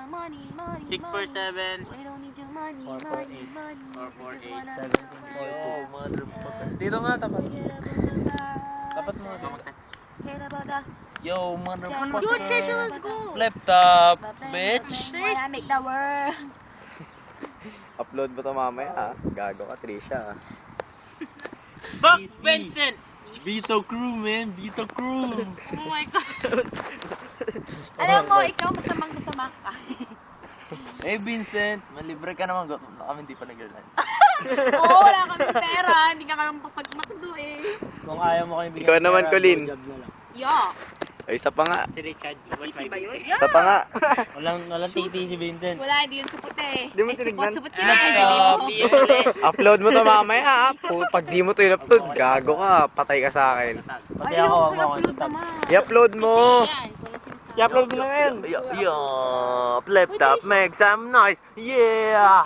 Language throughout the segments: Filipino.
647 We don't need your money, 448 Yo, motherfucker. Dito nga, tapat. Tapat mo dito. Yo, motherfucker. Dude, Trisha, let's go. Flip top, bitch. Make the world. Upload mo to mamaya, ha? Gago ka, Trisha. Fuck Vincent! Vito crew, man. Vito crew. Oh my God. Alam mo, ikaw masama ka. Hey, Vincent. Malibre ka naman. Gutom na kami, hindi pa nag-lunch. Oo, wala kami pera. Hindi ka kami papagmakdo eh. Kung ayaw mo kayo bigyan Ikaw naman, Colin. Yeah. Ay, isa pa nga. Si Richard, was my Ba yun? Isa pa nga. Walang titi si Vincent. Wala, hindi yun supot eh. Di mo tinignan? Supot Ah, ka. di ulit. Upload mo to mamaya, ha? Pag di mo to in-upload, gago ka. Patay ka sa akin. Pati Ay, ako, yung ako. upload naman. I-upload mo. Yan, kulang sinasabi. I-upload mo na ngayon. Yo, flip top, make some noise. Yeah!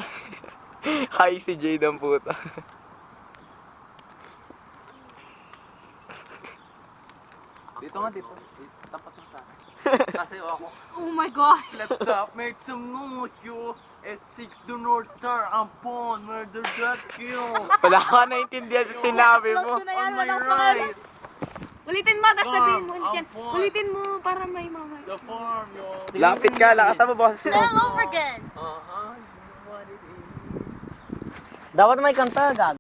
Hi si Jade ang puta. Dito nga, dito. Tapat mo sa akin. Kasi ako. Oh my God. Flip top, make some noise, yo. At 6 the North Star, Ampon, murder that kill. Wala ka naintindihan sa sinabi mo. Upload ko na yan, On my walang right, Ulitin mo, tapos sabihin mo. Farm, Ulitin. Ampon. Ulitin mo para may mamay. the farm, yo. Lapit ka, lakas mo boses mo. All over again. Uh-huh, you know what it is. Dapat may kanta, gag.